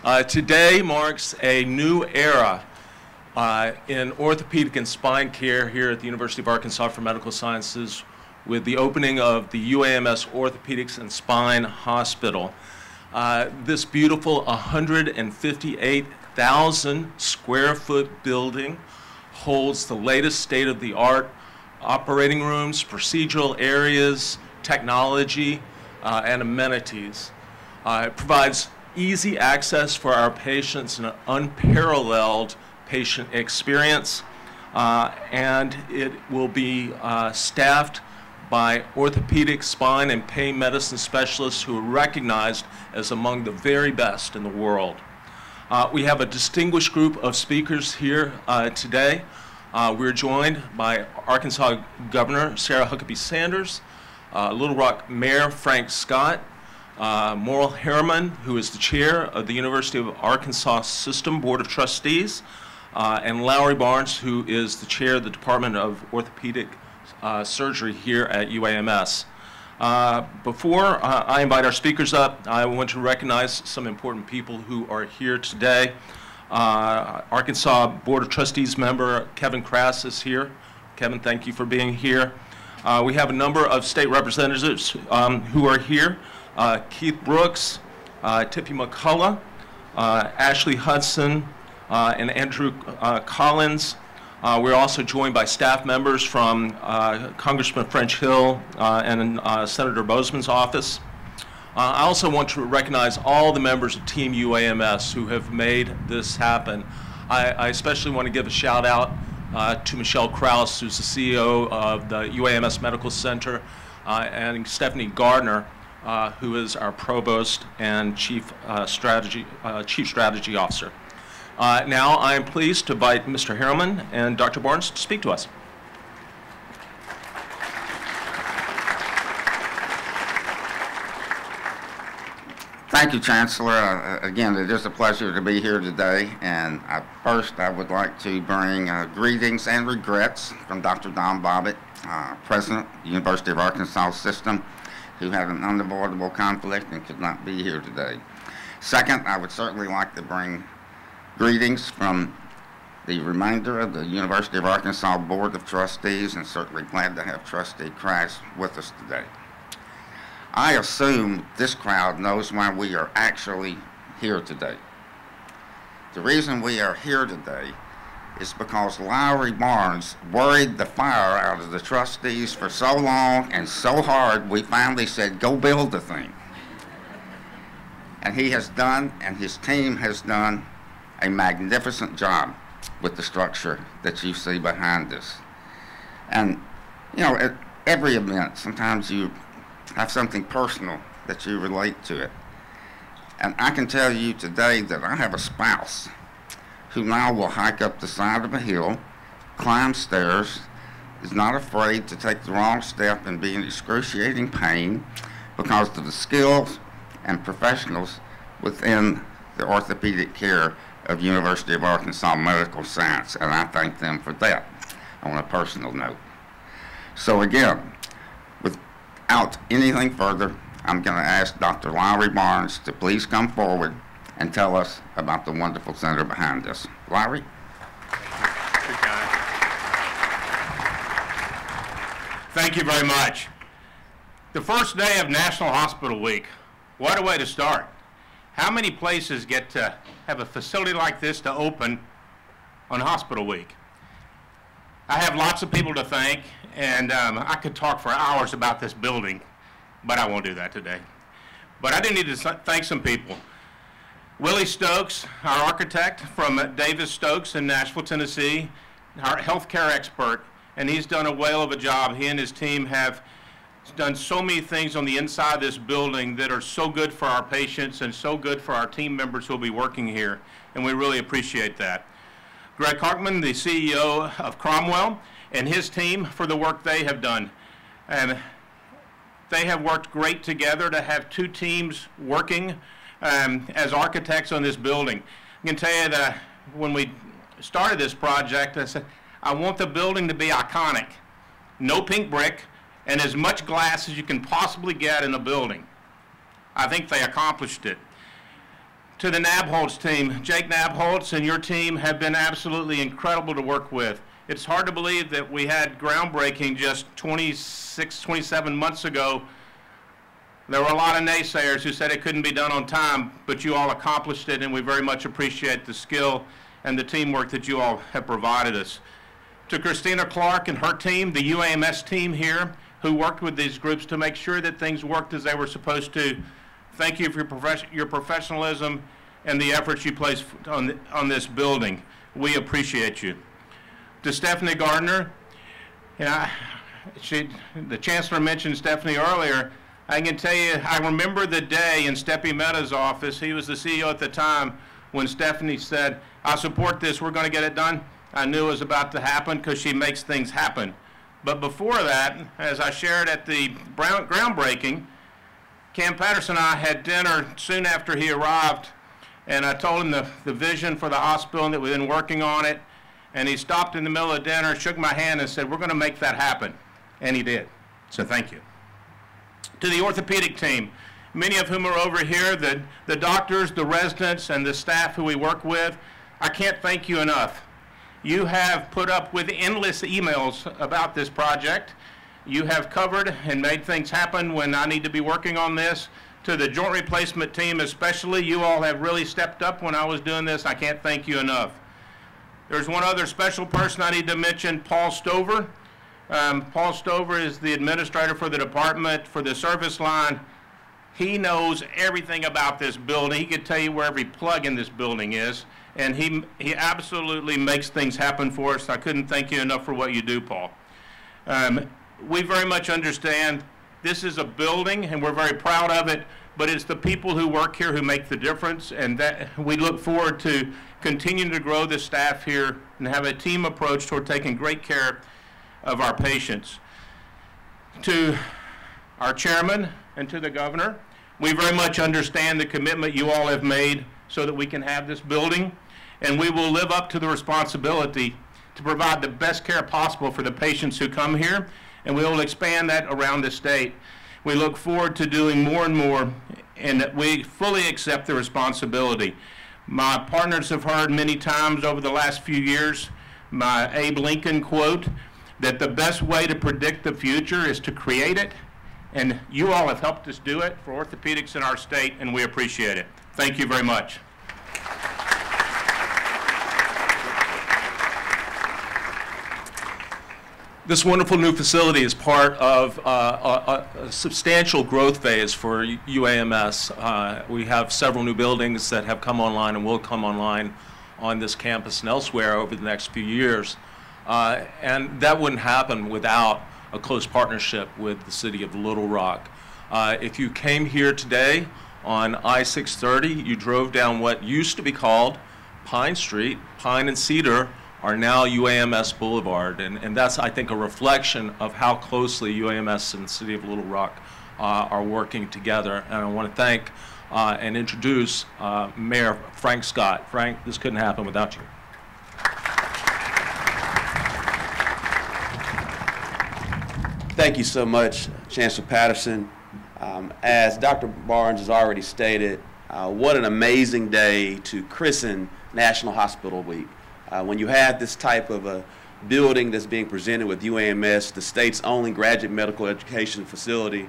Today marks a new era in orthopedic and spine care here at the University of Arkansas for Medical Sciences with the opening of the UAMS Orthopedics and Spine Hospital. This beautiful 158,000 square foot building holds the latest state-of-the-art operating rooms, procedural areas, technology, and amenities. It provides easy access for our patients and an unparalleled patient experience, and it will be staffed by orthopedic, spine, and pain medicine specialists who are recognized as among the very best in the world. We have a distinguished group of speakers here today. We're joined by Arkansas Governor Sarah Huckabee Sanders, Little Rock Mayor Frank Scott, Morrill Harriman, who is the chair of the University of Arkansas System Board of Trustees, and Lowry Barnes, who is the chair of the Department of Orthopedic Surgery here at UAMS. Before I invite our speakers up, I want to recognize some important people who are here today. Arkansas Board of Trustees member Kevin Crass is here. Kevin, thank you for being here. We have a number of state representatives who are here. Keith Brooks, Tippy McCullough, Ashley Hudson, and Andrew Collins. We're also joined by staff members from Congressman French Hill and Senator Bozeman's office. I also want to recognize all the members of Team UAMS who have made this happen. I especially want to give a shout out to Michelle Krause, who's the CEO of the UAMS Medical Center, and Stephanie Gardner, who is our provost and chief strategy officer. Now I am pleased to invite Mr. Harriman and Dr. Barnes to speak to us. Thank you, Chancellor. Again, it is a pleasure to be here today. And first, I would like to bring greetings and regrets from Dr. Don Bobbitt, President of the University of Arkansas System, who had an unavoidable conflict and could not be here today. Second, I would certainly like to bring greetings from the remainder of the University of Arkansas Board of Trustees, and certainly glad to have Trustee Crass with us today. I assume this crowd knows why we are actually here today. The reason we are here today is because Lowry Barnes worried the fire out of the trustees for so long and so hard, we finally said, go build the thing. And he has done, and his team has done, a magnificent job with the structure that you see behind us. And, you know, at every event, sometimes you have something personal that you relate to it. And I can tell you today that I have a spouse who now will hike up the side of a hill, climb stairs, is not afraid to take the wrong step and be in excruciating pain because of the skills and professionals within the orthopedic care of University of Arkansas Medical Science, and I thank them for that on a personal note. So again, without anything further, I'm going to ask Dr. Lowry Barnes to please come forward and tell us about the wonderful center behind us. Lowry? Thank you very much. The first day of National Hospital Week. What a way to start. How many places get to have a facility like this to open on Hospital Week? I have lots of people to thank, and I could talk for hours about this building, but I won't do that today. But I do need to thank some people. Willie Stokes, our architect from Davis Stokes in Nashville, Tennessee, our healthcare expert, and he's done a whale of a job. He and his team have done so many things on the inside of this building that are so good for our patients and so good for our team members who will be working here, and we really appreciate that. Greg Hartman, the CEO of Cromwell, and his team for the work they have done. And they have worked great together to have two teams working as architects on this building. I can tell you that when we started this project, I said, I want the building to be iconic. No pink brick, and as much glass as you can possibly get in a building. I think they accomplished it. To the Nabholz team, Jake Nabholz and your team have been absolutely incredible to work with. It's hard to believe that we had groundbreaking just 26, 27 months ago. There were a lot of naysayers who said it couldn't be done on time, but you all accomplished it, and we very much appreciate the skill and the teamwork that you all have provided us. To Christina Clark and her team, the UAMS team here, who worked with these groups to make sure that things worked as they were supposed to. Thank you for your professionalism and the efforts you place on this building. We appreciate you. To Stephanie Gardner, the Chancellor mentioned Stephanie earlier. I can tell you, I remember the day in Steppy Mehta's office, he was the CEO at the time, when Stephanie said, I support this, we're going to get it done. I knew it was about to happen because she makes things happen. But before that, as I shared at the groundbreaking, Cam Patterson and I had dinner soon after he arrived, and I told him the vision for the hospital and that we've been working on it. And he stopped in the middle of dinner, shook my hand, and said, we're going to make that happen. And he did. So thank you. To the orthopedic team, many of whom are over here, the doctors, the residents, and the staff who we work with, I can't thank you enough. You have put up with endless emails about this project. You have covered and made things happen when I need to be working on this. To the joint replacement team especially, you all have really stepped up when I was doing this. I can't thank you enough. There's one other special person I need to mention, Paul Stover. Paul Stover is the administrator for the department for the service line. He knows everything about this building. He could tell you where every plug in this building is, and he absolutely makes things happen for us. I couldn't thank you enough for what you do, Paul. We very much understand this is a building, and we're very proud of it, but it's the people who work here who make the difference, and that we look forward to continuing to grow the staff here and have a team approach toward taking great care of our patients. To our chairman and to the governor, we very much understand the commitment you all have made so that we can have this building, and we will live up to the responsibility to provide the best care possible for the patients who come here, and we will expand that around the state. We look forward to doing more and more, and we fully accept the responsibility. My partners have heard many times over the last few years my Abe Lincoln quote, that the best way to predict the future is to create it, and you all have helped us do it for orthopedics in our state, and we appreciate it. Thank you very much. This wonderful new facility is part of a substantial growth phase for UAMS. We have several new buildings that have come online and will come online on this campus and elsewhere over the next few years. And that wouldn't happen without a close partnership with the city of Little Rock. If you came here today on I-630, you drove down what used to be called Pine Street. Pine and Cedar are now UAMS Boulevard, and that's, I think, a reflection of how closely UAMS and the city of Little Rock are working together. And I want to thank and introduce Mayor Frank Scott. Frank, this couldn't happen without you. Thank you so much, Chancellor Patterson. As Dr. Barnes has already stated, what an amazing day to christen National Hospital Week. When you have this type of a building that's being presented with UAMS, the state's only graduate medical education facility,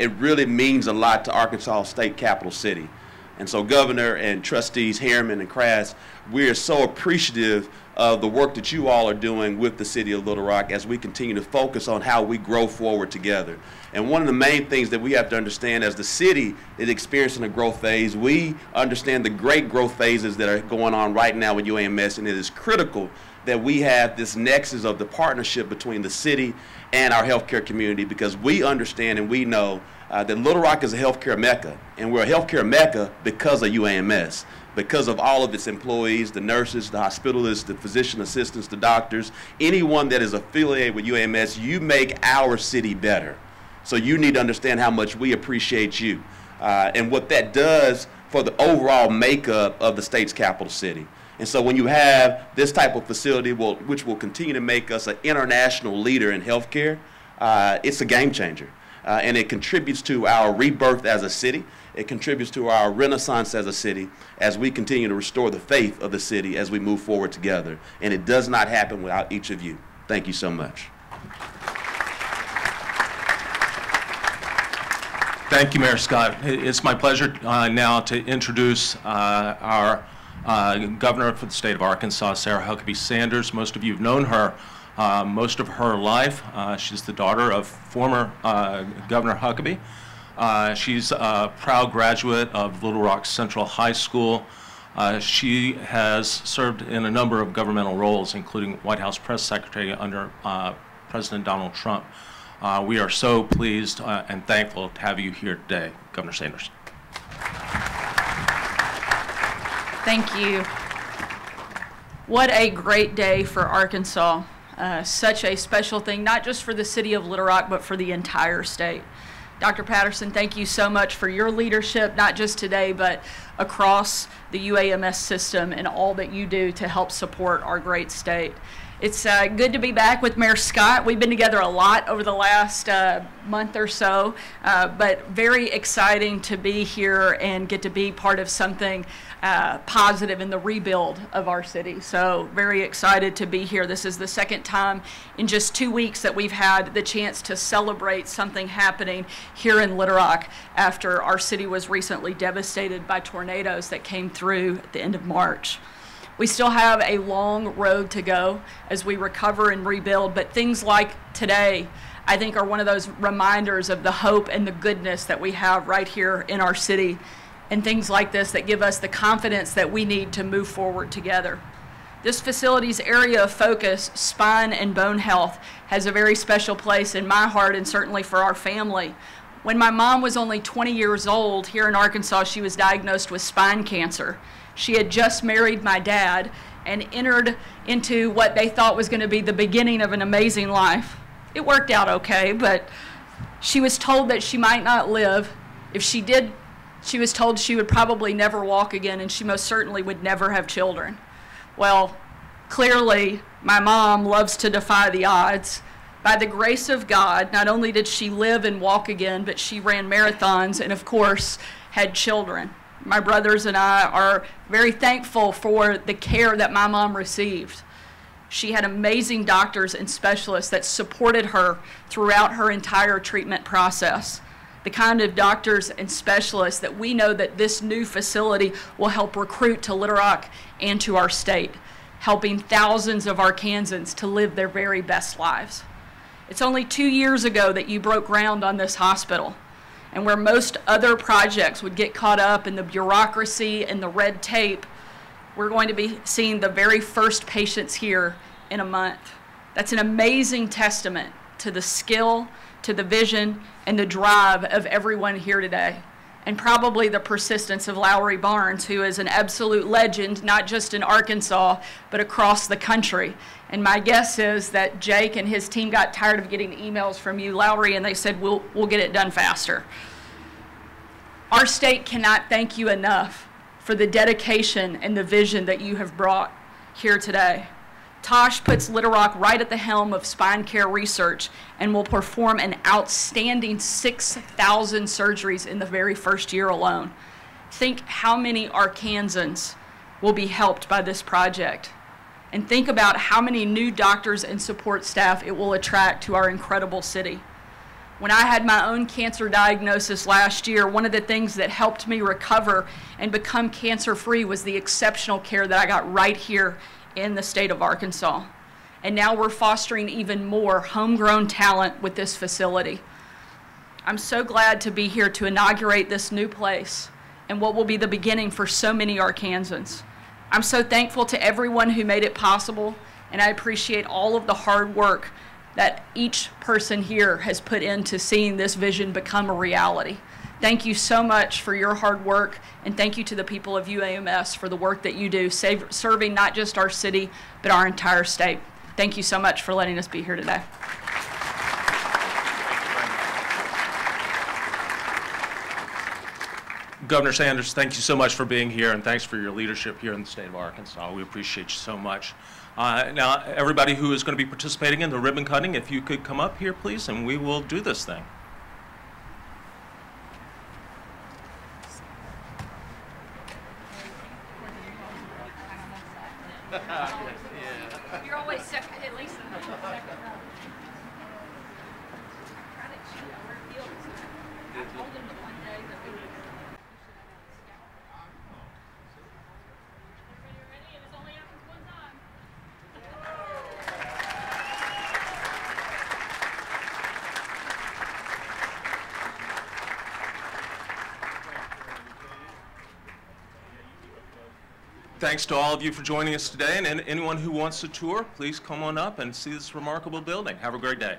it really means a lot to Arkansas State Capital City. And so Governor and Trustees Harriman and Crass, we are so appreciative of the work that you all are doing with the city of Little Rock as we continue to focus on how we grow forward together. And one of the main things that we have to understand as the city is experiencing a growth phase, we understand the great growth phases that are going on right now with UAMS, and it is critical that we have this nexus of the partnership between the city and our healthcare community, because we understand and we know that Little Rock is a healthcare mecca, and we're a healthcare mecca because of UAMS, because of all of its employees, the nurses, the hospitalists, the physician assistants, the doctors, anyone that is affiliated with UAMS. You make our city better. So you need to understand how much we appreciate you and what that does for the overall makeup of the state's capital city. And so when you have this type of facility, which will continue to make us an international leader in healthcare, it's a game changer. and it contributes to our rebirth as a city. It contributes to our renaissance as a city as we continue to restore the faith of the city as we move forward together. And it does not happen without each of you. Thank you so much. Thank you, Mayor Scott. It's my pleasure now to introduce our governor for the state of Arkansas, Sarah Huckabee Sanders. Most of you have known her most of her life. She's the daughter of former Governor Huckabee. She's a proud graduate of Little Rock Central High School. She has served in a number of governmental roles, including White House Press Secretary under President Donald Trump. We are so pleased and thankful to have you here today, Governor Sanders. Thank you. What a great day for Arkansas. Such a special thing, not just for the city of Little Rock, but for the entire state. Dr. Patterson, thank you so much for your leadership, not just today, but across the UAMS system and all that you do to help support our great state. It's good to be back with Mayor Scott. We've been together a lot over the last month or so, but very exciting to be here and get to be part of something positive in the rebuild of our city. So very excited to be here. This is the second time in just 2 weeks that we've had the chance to celebrate something happening here in Little Rock after our city was recently devastated by tornadoes that came through at the end of March. We still have a long road to go as we recover and rebuild, but things like today, I think, are one of those reminders of the hope and the goodness that we have right here in our city, and things like this that give us the confidence that we need to move forward together. This facility's area of focus, spine and bone health, has a very special place in my heart and certainly for our family. When my mom was only 20 years old here in Arkansas, she was diagnosed with spine cancer. She had just married my dad and entered into what they thought was going to be the beginning of an amazing life. It worked out okay, but she was told that she might not live. If she did, she was told she would probably never walk again, and she most certainly would never have children. Well, clearly, my mom loves to defy the odds. By the grace of God, not only did she live and walk again, but she ran marathons and, of course, had children. My brothers and I are very thankful for the care that my mom received. She had amazing doctors and specialists that supported her throughout her entire treatment process. The kind of doctors and specialists that we know that this new facility will help recruit to Little Rock and to our state, helping thousands of Arkansans to live their very best lives. It's only 2 years ago that you broke ground on this hospital. And where most other projects would get caught up in the bureaucracy and the red tape, we're going to be seeing the very first patients here in a month. That's an amazing testament to the skill, to the vision, and the drive of everyone here today. And probably the persistence of Lowry Barnes, who is an absolute legend, not just in Arkansas, but across the country. And my guess is that Jake and his team got tired of getting emails from you, Lowry, and they said, we'll get it done faster. Our state cannot thank you enough for the dedication and the vision that you have brought here today. Tosh puts Little Rock right at the helm of spine care research and will perform an outstanding 6,000 surgeries in the very first year alone. Think how many Arkansans will be helped by this project. And think about how many new doctors and support staff it will attract to our incredible city. When I had my own cancer diagnosis last year, one of the things that helped me recover and become cancer-free was the exceptional care that I got right here in the state of Arkansas. And now we're fostering even more homegrown talent with this facility. I'm so glad to be here to inaugurate this new place and what will be the beginning for so many Arkansans. I'm so thankful to everyone who made it possible, and I appreciate all of the hard work that each person here has put into seeing this vision become a reality. Thank you so much for your hard work, and thank you to the people of UAMS for the work that you do, serving not just our city, but our entire state. Thank you so much for letting us be here today. Governor Sanders, thank you so much for being here, and thanks for your leadership here in the state of Arkansas. We appreciate you so much. Now, everybody who is going to be participating in the ribbon cutting, if you could come up here, please, and we will do this thing. always second, at least in the second row. I told him the one day that we would. Everybody ready? It only happens one time. Thanks to all of you for joining us today, and anyone who wants to tour, please come on up and see this remarkable building. Have a great day.